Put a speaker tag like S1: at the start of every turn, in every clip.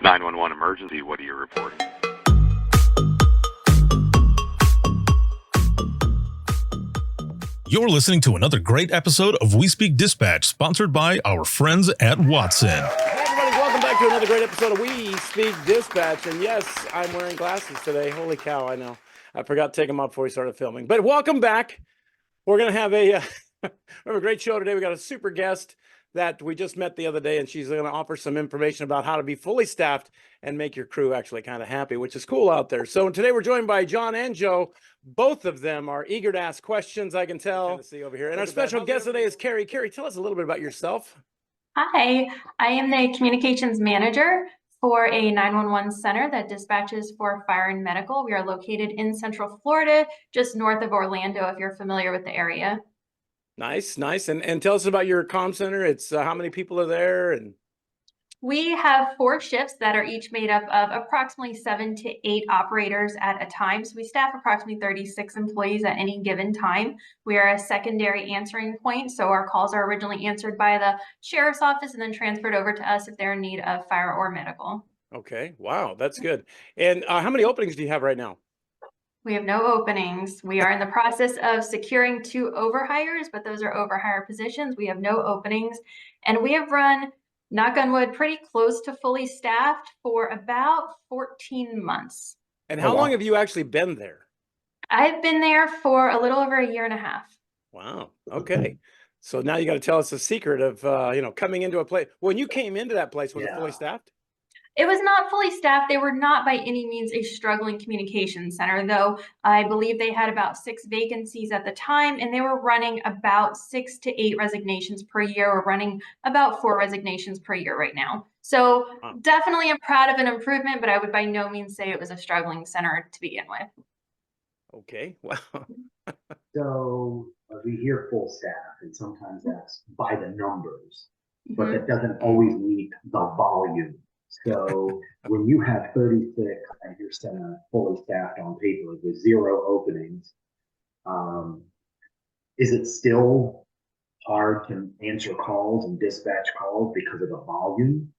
S1: 911 emergency, what are you reporting?
S2: You're listening to another great episode of We Speak Dispatch, sponsored by our friends at Watson.
S3: Hey everybody, welcome back to another great episode of We Speak Dispatch. And yes, I'm wearing glasses today. Holy cow, I know. I forgot to take them off before we started filming. But welcome back. We're going to have we have a great show today. We got a super guest that we just met the other day, and she's going to offer some information about how to be fully staffed and make your crew actually kind of happy, which is cool out there. So today we're joined by John and Joe. Both of them are eager to ask questions, I can tell. See over here. And our special guest today is Keri. Keri, tell us a little bit about yourself.
S4: Hi, I am the communications manager for a 911 center that dispatches for fire and medical. We are located in Central Florida, just north of Orlando, if you're familiar with the area.
S3: Nice, nice. And tell us about your comm center. It's how many people are there? And
S4: we have 4 shifts that are each made up of approximately 7 to 8 operators at a time. So we staff approximately 36 employees at any given time. We are a secondary answering point. So our calls are originally answered by the sheriff's office and then transferred over to us if they're in need of fire or medical.
S3: Okay, wow, that's good. And how many openings do you have right now?
S4: We have no openings. We are in the process of securing 2 overhires, but those are overhire positions. We have no openings. And we have run, knock on wood, pretty close to fully staffed for about 14 months.
S3: And how long have you actually been there?
S4: I've been there for a little over a year and a half.
S3: Wow, okay. So now you got to tell us the secret of, coming into a place. When you came into that place, was it fully staffed?
S4: It was not fully staffed. They were not by any means a struggling communications center, though I believe they had about 6 vacancies at the time, and they were running about 6 to 8 resignations per year. We're running about 4 resignations per year right now. So definitely am proud of an improvement, but I would by no means say it was a struggling center to begin with.
S3: Okay, wow.
S5: So we hear full staff, and sometimes that's by the numbers, but that doesn't always mean the volume. So when you have 36 and your center fully staffed on paper with 0 openings, is it still hard to answer calls and dispatch calls because of the volume?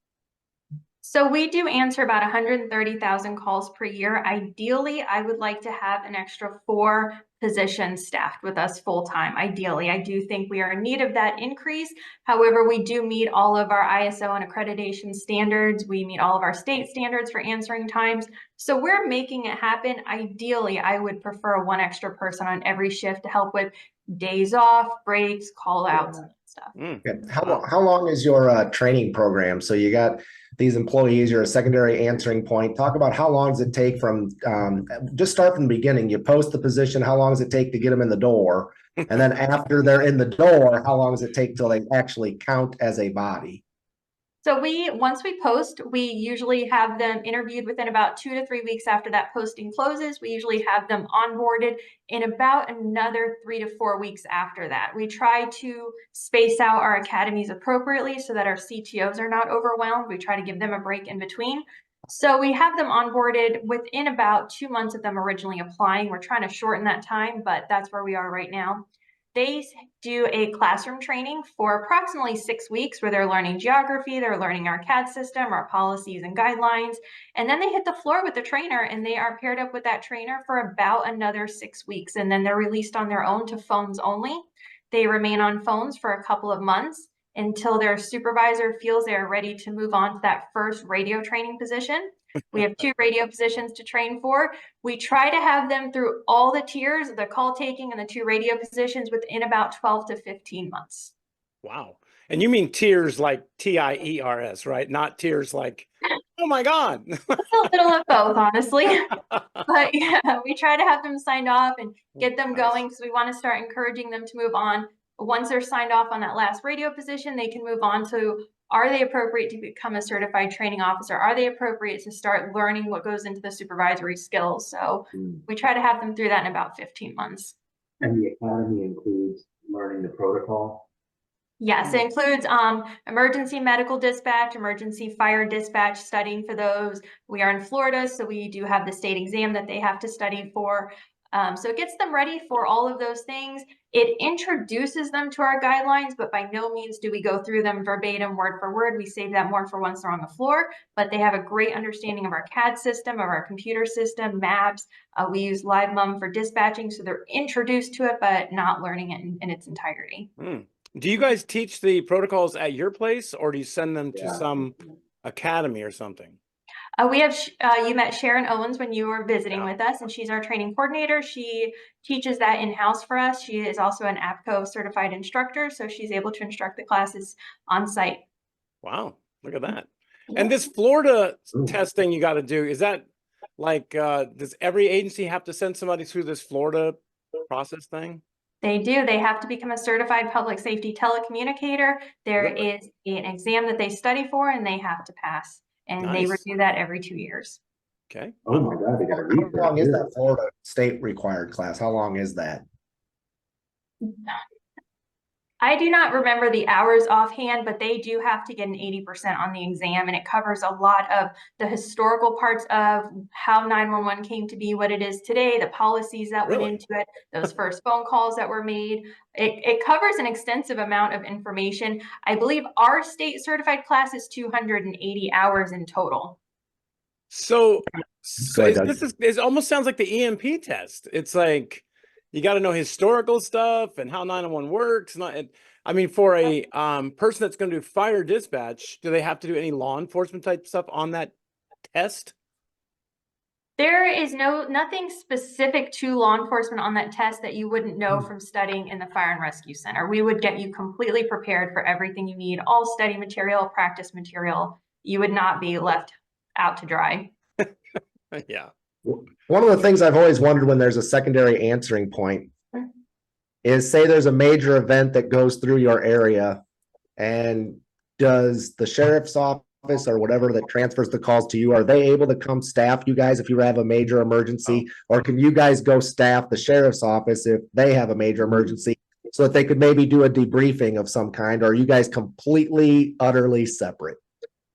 S4: So we do answer about 130,000 calls per year. Ideally, I would like to have an extra 4 positions staffed with us full time. Ideally, I do think we are in need of that increase. However, we do meet all of our ISO and accreditation standards. We meet all of our state standards for answering times. So we're making it happen. Ideally, I would prefer 1 extra person on every shift to help with days off, breaks, call outs, and stuff.
S6: Okay. How long is your training program? So you got these employees, you're a secondary answering point. Talk about how long does it take from, just start from the beginning. You post the position, how long does it take to get them in the door? And then after they're in the door, how long does it take till they actually count as a body?
S4: So once we post, we usually have them interviewed within about 2 to 3 weeks after that posting closes. We usually have them onboarded in about another 3 to 4 weeks after that. We try to space out our academies appropriately so that our CTOs are not overwhelmed. We try to give them a break in between. So we have them onboarded within about 2 months of them originally applying. We're trying to shorten that time, but that's where we are right now. They do a classroom training for approximately 6 weeks where they're learning geography, they're learning our CAD system, our policies and guidelines, and then they hit the floor with the trainer and they are paired up with that trainer for about another 6 weeks. And then they're released on their own to phones only. They remain on phones for a couple of months until their supervisor feels they are ready to move on to that first radio training position. We have 2 radio positions to train for. We try to have them through all the tiers, the call taking and the 2 radio positions within about 12 to 15 months.
S3: Wow. And you mean tiers like TIERS, right? Not tiers like, oh my God.
S4: It's a little of both, honestly. But yeah, we try to have them signed off and get them going because we want to start encouraging them to move on. Once they're signed off on that last radio position, they can move on to, are they appropriate to become a certified training officer? Are they appropriate to start learning what goes into the supervisory skills? So we try to have them through that in about 15 months.
S5: And the academy includes learning the protocol?
S4: Yes, it includes emergency medical dispatch, emergency fire dispatch, studying for those. We are in Florida, so we do have the state exam that they have to study for. So it gets them ready for all of those things. It introduces them to our guidelines, but by no means do we go through them verbatim, word for word. We save that more for once they're on the floor, but they have a great understanding of our CAD system, of our computer system, maps. We use LiveMum for dispatching, so they're introduced to it, but not learning it in its entirety.
S3: Do you guys teach the protocols at your place, or do you send them to
S5: Yeah.
S3: some academy or something?
S4: We have, you met Sharon Owens when you were visiting
S3: Yeah.
S4: with us, and she's our training coordinator. She teaches that in-house for us. She is also an APCO certified instructor, so she's able to instruct the classes on site.
S3: Wow, look at that.
S4: Yeah.
S3: And this Florida
S5: Ooh.
S3: testing you got to do, is that like, does every agency have to send somebody through this Florida process thing?
S4: They do. They have to become a certified public safety telecommunicator. There
S3: Really?
S4: is an exam that they study for, and they have to pass. And they
S3: Nice.
S4: review that every 2 years.
S3: Okay.
S5: Oh my God, they got to read
S6: How long is that Florida state required class? How long is that?
S4: I do not remember the hours offhand, but they do have to get an 80% on the exam, and it covers a lot of the historical parts of how 911 came to be what it is today, the policies that went
S3: Really?
S4: into it, those first phone calls that were made. It covers an extensive amount of information. I believe our state certified class is 280 hours in total.
S3: So,
S6: Go ahead,
S3: it almost sounds like the EMP test. It's like you got to know historical stuff and how 911 works. I mean, for a person that's going to do fire dispatch, do they have to do any law enforcement type stuff on that test?
S4: There is nothing specific to law enforcement on that test that you wouldn't know from studying in the Fire and Rescue Center. We would get you completely prepared for everything you need, all study material, practice material. You would not be left out to dry.
S3: Yeah.
S6: One of the things I've always wondered when there's a secondary answering point is, say there's a major event that goes through your area, and does the sheriff's office or whatever that transfers the calls to you, are they able to come staff you guys if you have a major emergency? Or can you guys go staff the sheriff's office if they have a major emergency, so that they could maybe do a debriefing of some kind? Or are you guys completely, utterly separate?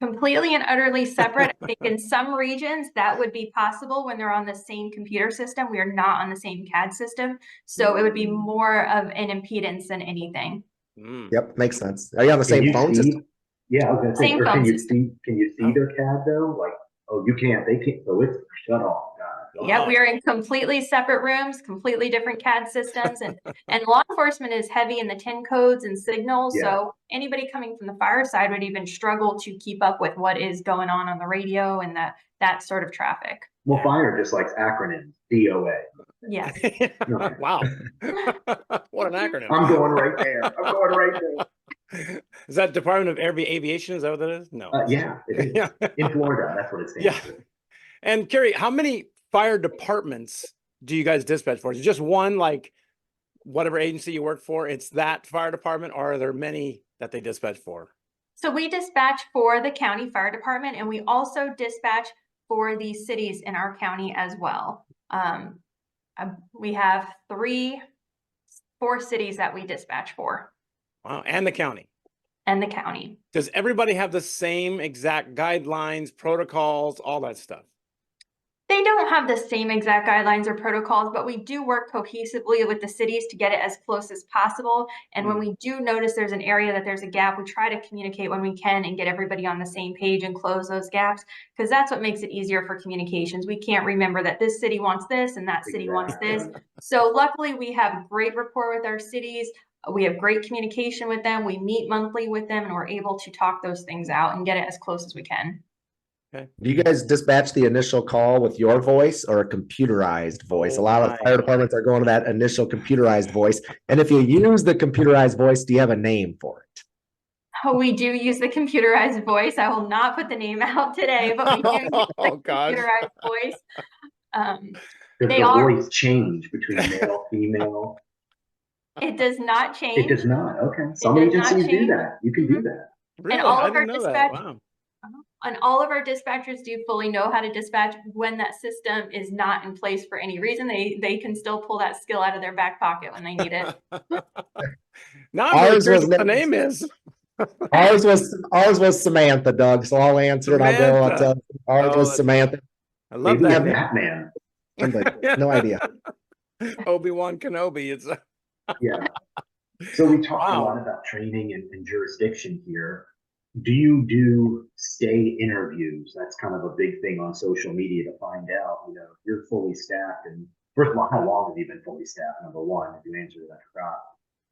S4: Completely and utterly separate. I think in some regions that would be possible when they're on the same computer system. We are not on the same CAD system, so it would be more of an impedance than anything.
S6: Yep, makes sense. Are you on the
S5: Can
S6: same
S5: you
S6: phone
S5: see?
S6: system?
S5: Yeah, I was gonna say,
S4: Same
S5: or
S4: phone
S5: can you
S4: system.
S5: see their CAD though? Like, oh, you can't, they can't, so it's shut off.
S4: Yeah, we are in completely separate rooms, completely different CAD systems, and law enforcement is heavy in the 10 codes and signals.
S5: Yeah.
S4: So anybody coming from the fire side would even struggle to keep up with what is going on the radio and that sort of traffic.
S5: Well, fire just likes acronyms, DOA.
S4: Yes.
S3: Wow. What an acronym.
S5: I'm going right there. I'm going right there.
S3: Is that Department of Aviation? Is that what that is? No.
S5: Yeah, it is.
S3: Yeah.
S5: In Florida, that's what it stands for.
S3: And Keri, how many fire departments do you guys dispatch for? Is it just one, like whatever agency you work for, it's that fire department, or are there many that they dispatch for?
S4: So we dispatch for the county fire department, and we also dispatch for the cities in our county as well. We have 4 cities that we dispatch for.
S3: Wow. And the county.
S4: And the county.
S3: Does everybody have the same exact guidelines, protocols, all that stuff?
S4: They don't have the same exact guidelines or protocols, but we do work cohesively with the cities to get it as close as possible. And when we do notice there's an area that there's a gap, we try to communicate when we can and get everybody on the same page and close those gaps, because that's what makes it easier for communications. We can't remember that this city wants this and that city wants this. So luckily we have great rapport with our cities. We have great communication with them. We meet monthly with them, and we're able to talk those things out and get it as close as we can.
S6: Do you guys dispatch the initial call with your voice or a computerized voice? A lot of fire departments are going to that initial computerized voice. And if you use the computerized voice, do you have a name for it?
S4: Oh, we do use the computerized voice. I will not put the name out today, but we do use the computerized voice.
S5: Does the voice change between male, female?
S4: It does not change.
S5: It does not. Okay. Some agencies do that. You can do that.
S3: Really?
S4: And all
S3: I
S4: of our
S3: didn't know that.
S4: dispatch.
S3: Wow.
S4: And all of our dispatchers do fully know how to dispatch when that system is not in place for any reason. They can still pull that skill out of their back pocket when they need it.
S3: Now I'm really curious what the name is.
S6: Ours was Samantha, Doug. So I'll answer it. I'll go. Ours was Samantha.
S3: I love that.
S5: Batman.
S6: No idea.
S3: Obi-Wan Kenobi. It's
S5: Yeah. So we talked a
S3: Wow.
S5: lot about training and jurisdiction here. Do you do stay interviews? That's kind of a big thing on social media to find out, if you're fully staffed. And first of all, how long have you been fully staffed? Number one, if you answered that, I forgot.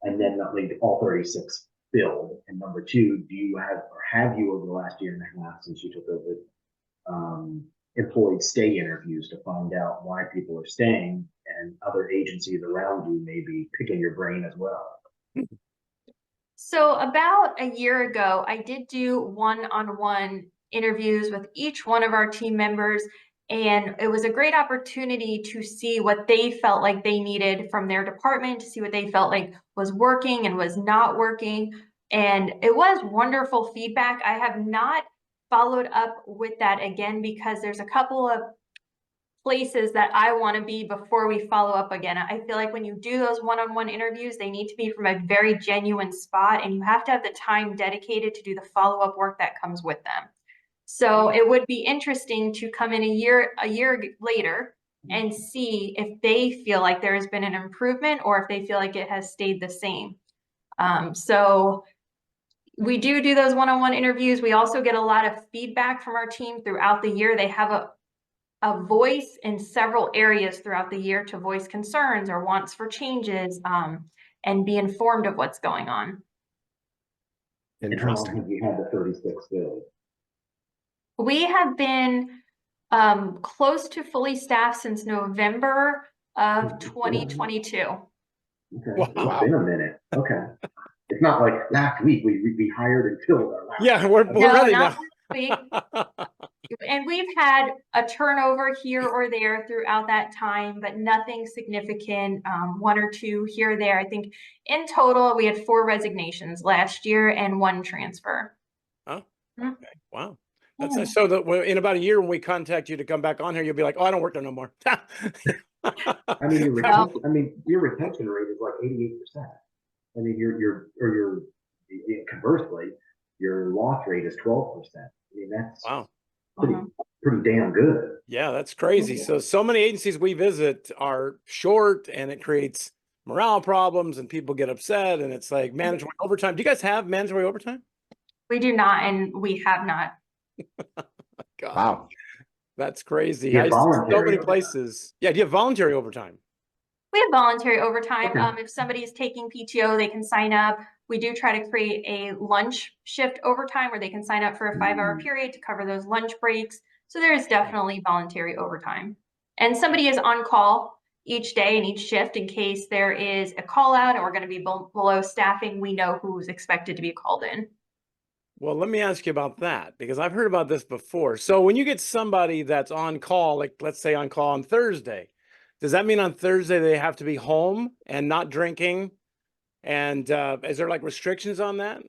S5: And then like all 36 filled. And number two, do you have you over the last year and a half since you took over employed stay interviews to find out why people are staying, and other agencies around you may be picking your brain as well?
S4: So about a year ago, I did do one-on-one interviews with each one of our team members, and it was a great opportunity to see what they felt like they needed from their department, to see what they felt like was working and was not working. And it was wonderful feedback. I have not followed up with that again because there's a couple of places that I want to be before we follow up again. I feel like when you do those one-on-one interviews, they need to be from a very genuine spot, and you have to have the time dedicated to do the follow-up work that comes with them. So it would be interesting to come in a year later and see if they feel like there has been an improvement or if they feel like it has stayed the same. So we do those one-on-one interviews. We also get a lot of feedback from our team throughout the year. They have a voice in several areas throughout the year to voice concerns or wants for changes, and be informed of what's going on.
S5: And how long have you had the 36 filled?
S4: We have been close to fully staffed since November of 2022.
S5: Okay,
S3: Wow.
S5: It's been a minute. Okay. It's not like last week we hired and filled our last.
S3: Yeah, we're
S4: No,
S3: ready
S4: not
S3: now.
S4: this week. And we've had a turnover here or there throughout that time, but nothing significant, one or two here or there. I think in total, we had 4 resignations last year and 1 transfer.
S3: Oh,
S4: Mhm.
S3: okay. Wow.
S4: Yeah.
S3: That's nice. So that in about a year, when we contact you to come back on here, you'll be like, "Oh, I don't work there no more."
S5: I mean, your retention rate is like 88%. I mean, conversely, your loss rate is 12%. I mean, that's
S3: Wow.
S5: pretty damn good.
S3: Yeah, that's crazy. So many agencies we visit are short, and it creates morale problems, and people get upset, and it's like mandatory overtime. Do you guys have mandatory overtime?
S4: We do not, and we have not.
S3: God,
S6: Wow.
S3: that's crazy.
S5: You have
S3: I see so
S5: voluntary
S3: many
S5: overtime.
S3: places. Yeah, do you have voluntary overtime?
S4: We have voluntary overtime.
S5: Okay.
S4: If somebody is taking PTO, they can sign up. We do try to create a lunch shift overtime where they can sign up for a 5-hour period to cover those lunch breaks. So there is definitely voluntary overtime. And somebody is on call each day and each shift in case there is a call out and we're going to be below staffing. We know who's expected to be called in.
S3: Well, let me ask you about that, because I've heard about this before. So when you get somebody that's on call, like let's say on call on Thursday, does that mean on Thursday they have to be home and not drinking? And is there like restrictions on that?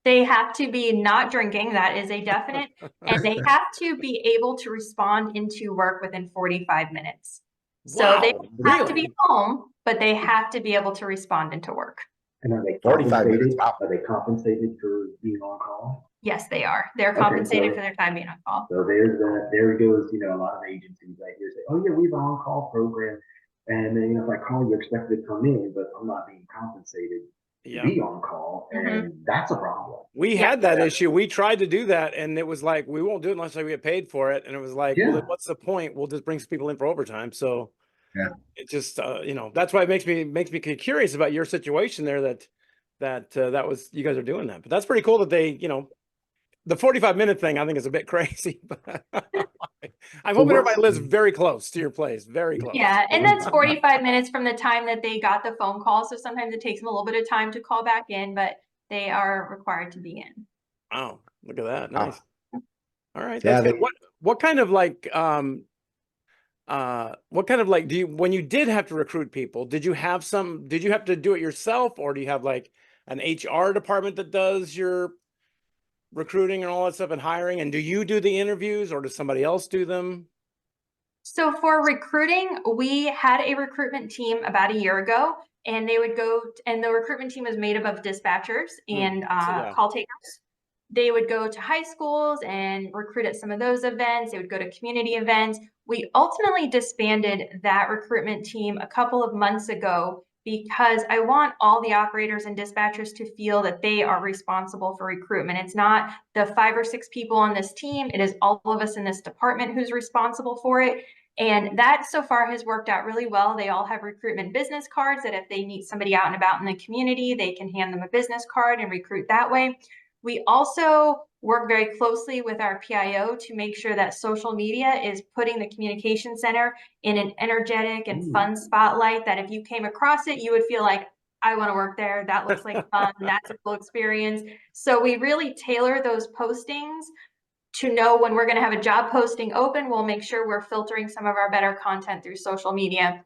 S4: They have to be not drinking. That is a definite. And they have to be able to respond into work within 45 minutes. So they
S3: Wow,
S4: have to be
S3: really?
S4: home, but they have to be able to respond into work.
S5: And are they
S6: 45 minutes,
S5: compensated?
S6: wow.
S5: Are they compensated for being on call?
S4: Yes, they are. They're
S5: Okay,
S4: compensated
S5: so-
S4: for their time being on call.
S5: So there's that. There goes, a lot of agencies I hear say, "Oh yeah, we have an on-call program, and then if I call you, you're expected to come in, but I'm not being compensated to
S3: Yeah.
S5: be on call," and that's a problem.
S3: We had that issue. We tried to do that, and it was like, we won't do it unless we get paid for it. And it was like, well,
S5: Yeah.
S3: then what's the point? We'll just bring some people in for overtime. So
S6: Yeah.
S3: it just, that's why it makes me curious about your situation there, that was, you guys are doing that. But that's pretty cool that they, the 45-minute thing, I think, is a bit crazy. But I'm hoping everybody lives very close to your place, very close.
S4: Yeah, and that's 45 minutes from the time that they got the phone call. So sometimes it takes them a little bit of time to call back in, but they are required to be in.
S3: Wow, look at that.
S6: Wow.
S3: Nice. All right.
S6: Yeah,
S3: That's good. What kind of like do you, when you did have to recruit people, did you have to do it yourself, or do you have like an HR department that does your recruiting and all that stuff and hiring? And do you do the interviews, or does somebody else do them?
S4: So for recruiting, we had a recruitment team about a year ago, and they would go, and the recruitment team is made up of dispatchers and call takers. They would go to high schools and recruit at some of those events. They would go to community events. We ultimately disbanded that recruitment team a couple of months ago because I want all the operators and dispatchers to feel that they are responsible for recruitment. It's not the 5 or 6 people on this team. It is all of us in this department who's responsible for it. And that so far has worked out really well. They all have recruitment business cards that if they meet somebody out and about in the community, they can hand them a business card and recruit that way. We also work very closely with our PIO to make sure that social media is putting the communication center in an energetic and fun spotlight that if you came across it, you would feel like, I want to work there. That looks like fun. That's a cool experience. So we really tailor those postings to know when we're going to have a job posting open. We'll make sure we're filtering some of our better content through social media.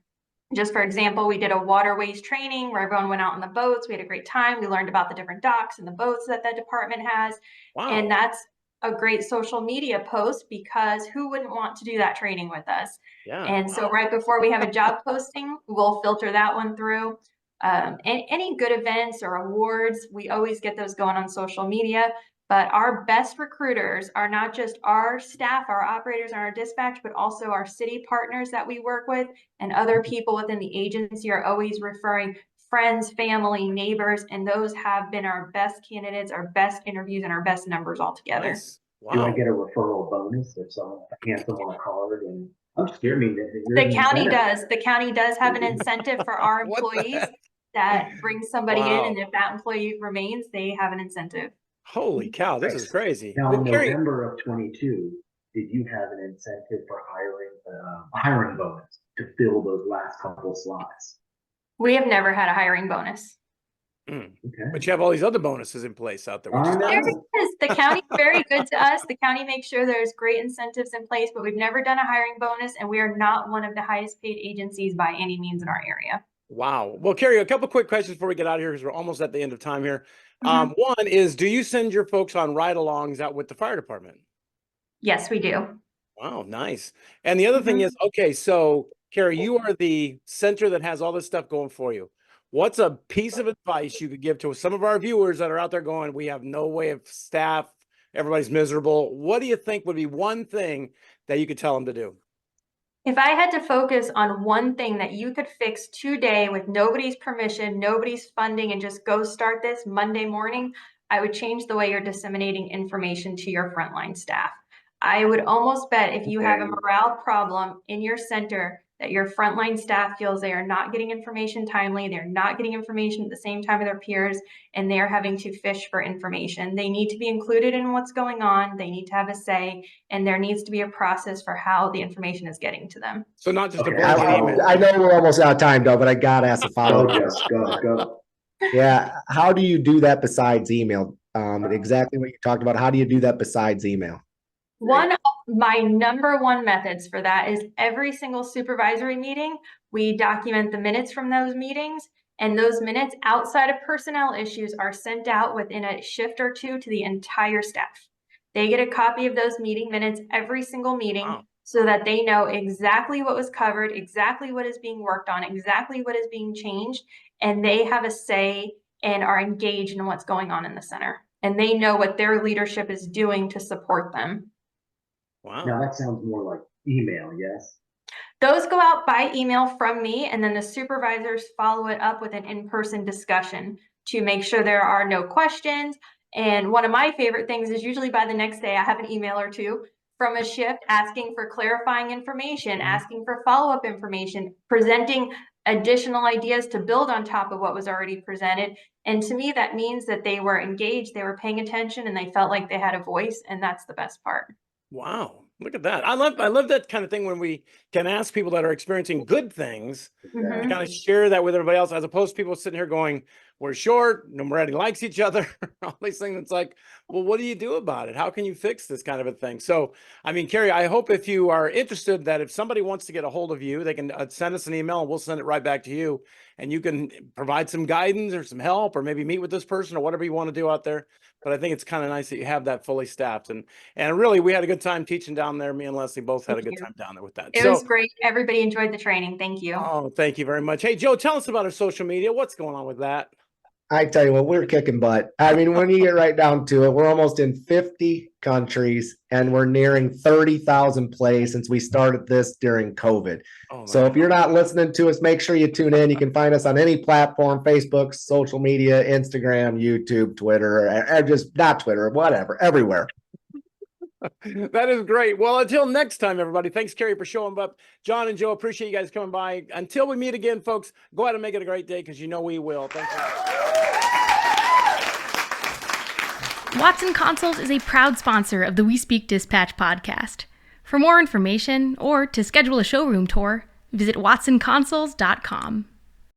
S4: Just for example, we did a waterways training where everyone went out on the boats. We had a great time. We learned about the different docks and the boats that the department has.
S3: Wow.
S4: And that's a great social media post because who wouldn't want to do that training with us?
S3: Yeah.
S4: And so right before we have a job posting, we'll filter that one through. And any good events or awards, we always get those going on social media. But our best recruiters are not just our staff, our operators, and our dispatch, but also our city partners that we work with and other people within the agency are always referring friends, family, neighbors, and those have been our best candidates, our best interviews, and our best numbers altogether.
S3: Nice. Wow.
S5: Do I get a referral bonus if someone hands someone a card? And I'm scared me that
S4: The county does. The county does have an incentive for our
S3: What the
S4: employees
S3: heck?
S4: that brings somebody
S3: Wow.
S4: in, and if that employee remains, they have an incentive.
S3: Holy cow, this is crazy.
S5: Now,
S3: Well,
S5: in
S3: Keri,
S5: November of 22, did you have an incentive for hiring a hiring bonus to fill those last couple slots?
S4: We have never had a hiring bonus.
S5: Okay.
S3: but you have all these other bonuses in place out there. Which
S5: I
S3: is
S5: know.
S3: nice.
S4: There is. The county's very good to us. The county makes sure there's great incentives in place, but we've never done a hiring bonus, and we are not one of the highest paid agencies by any means in our area.
S3: Wow. Well, Keri, a couple quick questions before we get out of here because we're almost at the end of time here.
S4: Mhm.
S3: One is, do you send your folks on ride-alongs out with the fire department?
S4: Yes, we do.
S3: Wow, nice. And the other thing is, okay, so Keri, you are the center that has all this stuff going for you. What's a piece of advice you could give to some of our viewers that are out there going, we have no way of staff, everybody's miserable. What do you think would be one thing that you could tell them to do?
S4: If I had to focus on one thing that you could fix today with nobody's permission, nobody's funding, and just go start this Monday morning, I would change the way you're disseminating information to your frontline staff. I would almost bet if you have a morale problem in your center that your frontline staff feels they are not getting information timely, they're not getting information at the same time as their peers, and they're having to fish for information. They need to be included in what's going on, they need to have a say, and there needs to be a process for how the information is getting to them.
S3: So not just a
S5: Okay.
S3: blanket email.
S6: I know we're almost out of time, though, but I gotta ask a
S5: Go,
S6: follow-up.
S5: Jess, go.
S6: Yeah, how do you do that besides email? Exactly what you talked about. How do you do that besides email?
S4: One of my number one methods for that is every single supervisory meeting, we document the minutes from those meetings, and those minutes outside of personnel issues are sent out within a shift or two to the entire staff. They get a copy of those meeting minutes every single meeting.
S3: Wow.
S4: So that they know exactly what was covered, exactly what is being worked on, exactly what is being changed, and they have a say and are engaged in what's going on in the center. And they know what their leadership is doing to support them.
S3: Wow.
S5: Now that sounds more like email, yes?
S4: Those go out by email from me, and then the supervisors follow it up with an in-person discussion to make sure there are no questions. And one of my favorite things is usually by the next day, I have an email or two from a shift asking for clarifying information, asking for follow-up information, presenting additional ideas to build on top of what was already presented. And to me, that means that they were engaged, they were paying attention, and they felt like they had a voice, and that's the best part.
S3: Wow. Look at that. I love that kind of thing when we can ask people that are experiencing good things
S4: Mhm.
S3: to kind of share that with everybody else, as opposed to people sitting here going, we're short, nobody likes each other, all these things. It's like, well, what do you do about it? How can you fix this kind of a thing? So, I mean, Keri, I hope if you are interested that if somebody wants to get a hold of you, they can send us an email and we'll send it right back to you. And you can provide some guidance or some help, or maybe meet with this person or whatever you want to do out there. But I think it's kind of nice that you have that fully staffed. And really, we had a good time teaching down there. Me and Leslie both had a good time down there with that.
S4: It was great. Everybody enjoyed the training. Thank you.
S3: Oh, thank you very much. Hey, Joe, tell us about our social media. What's going on with that?
S6: I tell you what, we're kicking butt. I mean, when you get right down to it, we're almost in 50 countries and we're nearing 30,000 plays since we started this during COVID.
S3: Oh,
S6: So if you're not listening to us, make sure you tune in. You can find us on any platform, Facebook, social media, Instagram, YouTube, Twitter, or just not Twitter, whatever, everywhere.
S3: That is great. Well, until next time, everybody, thanks, Keri, for showing up. John and Joe, appreciate you guys coming by. Until we meet again, folks, go out and make it a great day because you know we will. Thank you.
S7: Watson Consoles is a proud sponsor of the We Speak Dispatch podcast. For more information or to schedule a showroom tour, visit watsonconsoles.com.